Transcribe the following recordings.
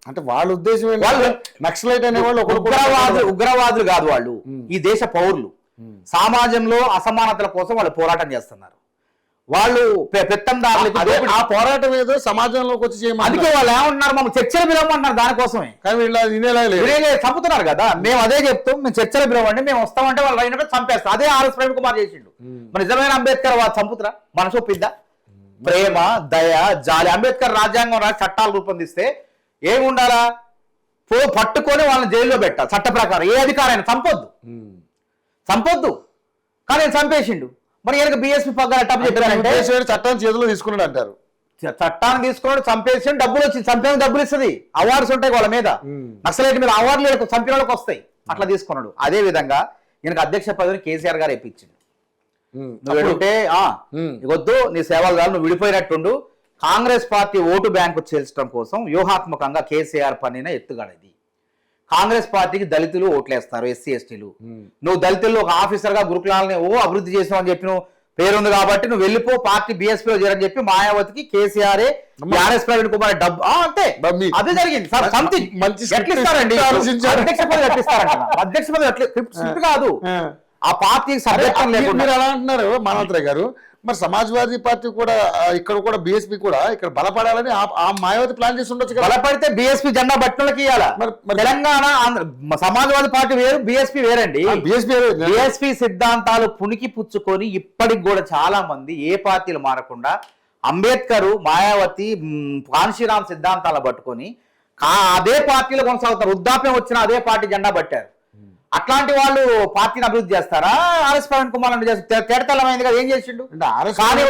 అంటే వాళ్ళ ఉద్దేశం వాళ్ళు నక్సలైట్ అనేవాళ్ళు ఉగ్రవాదులు కాదు, వాళ్ళు ఈ దేశ పౌరులు. సమాజంలో అసమానతల కోసం వాళ్ళు పోరాటం చేస్తున్నారు. వాళ్ళు పెత్తందారులు. ఆ పోరాటం ఏదో సమాజంలోకి వచ్చి చేయమని. అందుకే వాళ్ళు ఏమంటున్నారు, మమ్మల్ని చర్చలు పిలవమంటున్నారు దానికోసమే. కానీ వీళ్ళు చంపుతున్నారు కదా. మేము అదే చెప్తాం, మేము చర్చలు పిలవండి, మేము వస్తామంటే వాళ్ళు అయినప్పుడు చంపేస్తాం. అదే ఆర్ఎస్ ప్రవీణ్ కుమార్ చేసిండు. మరి నిజమైన అంబేద్కర్ వాళ్ళు చంపుతురా? మనసు ఒప్పిద్దా? ప్రేమ, దయ, జాలి. అంబేద్కర్ రాజ్యాంగం రాసి చట్టాలు రూపొందిస్తే ఏముండాలా? పట్టుకొని వాళ్ళని జైల్లో పెట్టాలి చట్ట ప్రకారం. ఏ అధికారైనా చంపొద్దు, కానీ నేను చంపేసిండు. మరి ఈయనకు బీఎస్పీ పగ్గాలు ఎట్లా చెప్పారంటే చట్టాన్ని చేతిలో తీసుకున్నాడు అంటారు. చట్టాన్ని తీసుకున్నాడు, చంపేసి డబ్బులు వచ్చి చంపేసి డబ్బులు ఇస్తుంది. అవార్డ్స్ ఉంటాయి వాళ్ళ మీద, నక్సలైట్ మీద అవార్డులు చంపిన వాళ్ళకి వస్తాయి. అట్లా తీసుకున్నాడు. అదే విధంగా ఈయనకు అధ్యక్ష పదవిని కేసీఆర్ గారు ఇప్పించింది. నువ్వు ఏంటంటే వద్దు, నీ సేవలు కాదు, నువ్వు విడిపోయినట్టుండు. కాంగ్రెస్ పార్టీ ఓటు బ్యాంకు చేల్చడం కోసం వ్యూహాత్మకంగా కేసీఆర్ పన్నిన ఎత్తుగడ ఇది. కాంగ్రెస్ పార్టీకి దళితులు ఓట్లేస్తారు, ఎస్సీ ఎస్టీలు. నువ్వు దళితుల్లో ఒక ఆఫీసర్ గా గురుకులాలని అభివృద్ధి చేసావు అని చెప్పి నువ్వు పేరుంది కాబట్టి నువ్వు వెళ్ళిపో, పార్టీ బీఎస్పీలో చేరని చెప్పి మాయావతికి కేసీఆర్ ఆర్ఎస్ ప్రవీణ్ కుమార్ డబ్బు అంతే అదే జరిగింది. సంథింగ్ ఎట్లిస్తారండి అధ్యక్ష పదవి ఎట్లిస్తారంట. అధ్యక్ష పదవి కాదు, ఆ పార్టీకి సభ్యత్వం లేకుండా. మీరు ఎలా అంటున్నారు మానవత్రాయ్ గారు? మరి సమాజ్వాదీ పార్టీ కూడా ఇక్కడ కూడా బీఎస్పీ కూడా ఇక్కడ బలపడాలని ఆ మాయావతి ప్లాన్ చేసి ఉండొచ్చు కదా. బలపడితే బీఎస్పీ జెండా బట్టలకి ఇవ్వాలా? తెలంగాణ సమాజ్వాదీ పార్టీ వేరు, బీఎస్పీ వేరండి. బీఎస్పీ సిద్ధాంతాలు పుణికి పుచ్చుకొని ఇప్పటికి కూడా చాలా మంది ఏ పార్టీలు మారకుండా అంబేద్కర్, మాయావతి, కాన్షీరామ్ సిద్ధాంతాలు పట్టుకొని అదే పార్టీలో కొనసాగుతారు. వృద్ధాప్యం వచ్చిన అదే పార్టీ జెండా పట్టారు. అట్లాంటి వాళ్ళు పార్టీని అభివృద్ధి చేస్తారా? ఆర్ఎస్ ప్రవీణ్ కుమార్ తేడతలమైంది కదా, ఏం చేసిండు?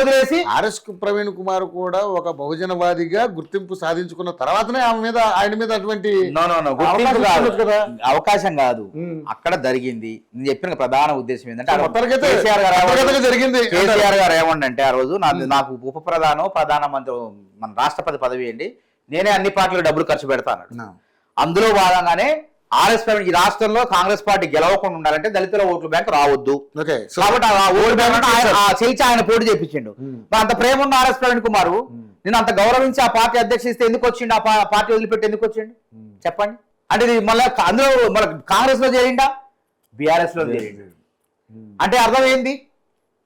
వదిలేసి ఆర్ఎస్ ప్రవీణ్ కుమార్ కూడా ఒక బహుజనవాదిగా గుర్తింపు సాధించుకున్న తర్వాతనే ఆయన మీద అటువంటి అవకాశం కాదు అక్కడ జరిగింది. నేను చెప్పిన ప్రధాన ఉద్దేశం ఏంటంటే కేసీఆర్ గారు ఏమంటే ఆ రోజు నాకు ఉప ప్రధానమంత్రి మన రాష్ట్రపతి పదవి ఏంటి, నేనే అన్ని పార్టీలకు డబ్బులు ఖర్చు పెడతాను. అందులో భాగంగానే ఆర్ఎస్ ప్రవీణ్ ఈ రాష్ట్రంలో కాంగ్రెస్ పార్టీ గెలవకుండా ఉండాలంటే దళితుల ఓట్ల బ్యాంక్ రావద్దు కాబట్టి ఆ ఓటు బ్యాంక్ చేసి ఆయన పోటీ చేయించిండు. అంత ప్రేమ ఉన్న ఆర్ఎస్ ప్రవీణ్ కుమార్ నేను అంత గౌరవించి ఆ పార్టీ అధ్యక్షిస్తే ఎందుకు వచ్చిండు? ఆ పార్టీ వదిలిపెట్టి ఎందుకు వచ్చిండు చెప్పండి? అంటే మళ్ళీ అందులో మన కాంగ్రెస్ లో చేరిండా, బీఆర్ఎస్ లో చేరిండు అంటే అర్థమైంది,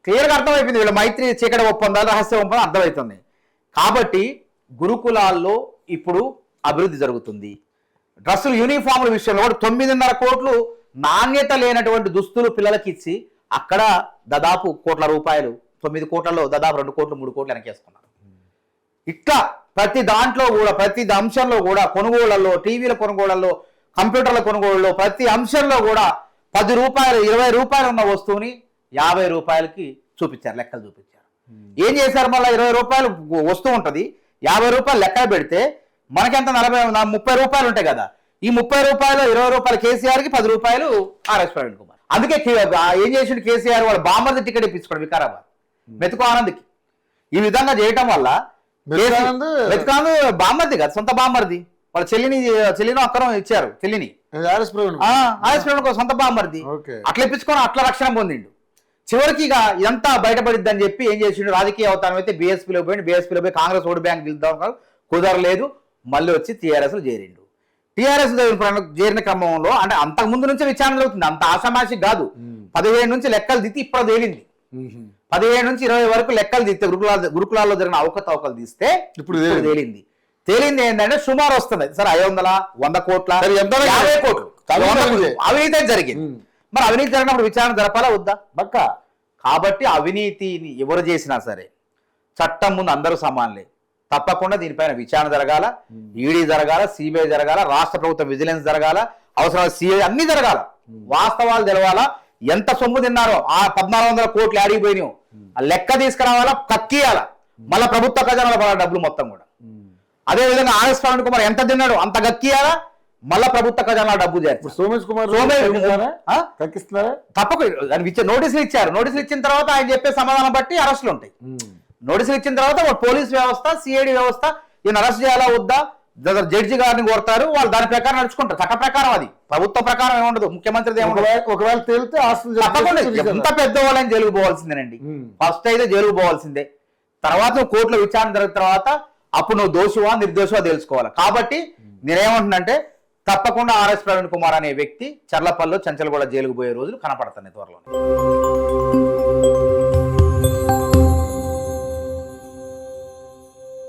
క్లియర్ గా అర్థమైపోయింది. వీళ్ళ మైత్రి చీకటి ఒప్పందాలు, రహస్య ఒప్పందాలు అర్థమవుతుంది. కాబట్టి గురుకులాల్లో ఇప్పుడు అభివృద్ధి జరుగుతుంది. డ్రెస్సులు, యూనిఫామ్ల విషయంలో కూడా 9.5 కోట్లు నాణ్యత లేనటువంటి దుస్తులు పిల్లలకి ఇచ్చి అక్కడ దాదాపు కోట్ల రూపాయలు, 9 కోట్లలో దాదాపు 2 కోట్లు 3 కోట్లు వెనకేసుకున్నారు. ఇట్లా ప్రతి దాంట్లో కూడా, ప్రతి అంశంలో కూడా, కొనుగోళ్లలో, టీవీల కొనుగోళ్లలో, కంప్యూటర్ల కొనుగోళ్లలో, ప్రతి అంశంలో కూడా 10 రూపాయలు 20 రూపాయలు ఉన్న వస్తువుని 50 రూపాయలకి చూపించారు, లెక్కలు చూపించారు. ఏం చేశారు? మళ్ళీ 20 రూపాయలు వస్తువు ఉంటుంది, 50 రూపాయలు లెక్క పెడితే మనకెంత 30 రూపాయలు ఉంటాయి కదా. ఈ 30 రూపాయలు 20 రూపాయలు కేసీఆర్ కి, 10 రూపాయలు ఆర్ఎస్ ప్రవీణ్ కుమార్. అందుకే ఏం చేసిండు కేసీఆర్? వాళ్ళ బామ్మర్ది టికెట్ ఇప్పించుకోండి వికారాబాద్ మెతుకు ఆనంద్కి. ఈ విధంగా చేయటం వల్ల మెతుకానంద్ బామ్మర్ది కదా, సొంత బామ్మర్ది. వాళ్ళ చెల్లిని అక్కరం ఇచ్చారు, చెల్లిని ఆర్ఎస్ ప్రవీణ్ సొంత బామ్మర్ది. అట్లా ఇప్పించుకొని అట్లా రక్షణ పొందిండు. చివరికి ఇక ఇదంతా బయటపడిద్ది అని చెప్పి ఏం చేసిండు? రాజకీయ అవతారం అయితే బీఎస్పీలో పోయి కాంగ్రెస్ ఓటు బ్యాంక్ గెలుద్దాం, కుదరలేదు. మళ్ళీ వచ్చి టీఆర్ఎస్ లో చేరిండు. టీఆర్ఎస్ చేరిన క్రమంలో అంటే అంతకు ముందు నుంచే విచారణ జరుగుతుంది, అంత ఆషామాషి కాదు. 17 నుంచి లెక్కలు దిత్తి ఇప్పుడు తేలింది. 17 నుంచి 20 వరకు లెక్కలు తీస్తే గురుకులాల్లో జరిగిన అవకతవకలు తీస్తే ఇప్పుడు తేలింది ఏంటంటే సుమారు వస్తుంది సరే 500, 100 కోట్ల, 50 కోట్లు అవినీతి జరిగింది. మరి అవినీతి జరిగినప్పుడు విచారణ జరపాలా వద్దా? పక్క. కాబట్టి అవినీతిని ఎవరు చేసినా సరే చట్టం ముందు అందరూ సమానులే. తప్పకుండా దీనిపైన విచారణ జరగాల, ఈడీ జరగాల, సిబిఐ జరగాల, రాష్ట్ర ప్రభుత్వ విజిలెన్స్ జరగాల, అవసరమైన సిఐ అన్ని జరగాల. వాస్తవాలు తెలవాలా, ఎంత సొమ్ము తిన్నారో, ఆ 1400 కోట్లు ఆడిపోయినాయో ఆ లెక్క తీసుకురావాలా, కక్కియాల. మళ్ళా ప్రభుత్వ ఖజానాలో పడాలి డబ్బులు మొత్తం కూడా. అదే విధంగా ఆర్ఎస్ ప్రవీణ్ కుమార్ ఎంత తిన్నాడో అంత కక్కియాలా, మళ్ళా ప్రభుత్వ ఖజానా డబ్బు చేస్తారు. సోమేష్ కుమార్ తప్పకుండా నోటీసులు ఇచ్చారు. నోటీసులు ఇచ్చిన తర్వాత ఆయన చెప్పే సమాధానం బట్టి అరెస్టులు ఉంటాయి. నోటీసులు ఇచ్చిన తర్వాత పోలీస్ వ్యవస్థ, సిఐడి వ్యవస్థ ఈయన అరెస్ట్ చేయాలా వద్దా, జడ్జి గారిని కోరుతారు, వాళ్ళు దాని ప్రకారం నడుచుకుంటారు. చట్ట ప్రకారం, అది ప్రభుత్వ ప్రకారం ఏముండదు, ముఖ్యమంత్రిది ఏముండదు. ఒకవేళ తేలితే ఎంత పెద్దవాళ్ళని జైలుకు పోవాల్సిందేనండి. ఫస్ట్ అయితే జైలుకు పోవాల్సిందే. తర్వాత కోర్టులో విచారణ జరిగిన తర్వాత అప్పుడు నువ్వు దోషివా నిర్దోషివా తెలుసుకోవాలి. కాబట్టి నేనేమంటున్నానంటే తప్పకుండా ఆర్ఎస్ ప్రవీణ్ కుమార్ అనే వ్యక్తి చర్లపల్లిలో చంచలగూడ జైలుకు పోయే రోజులు కనపడుతున్నాయి త్వరలో.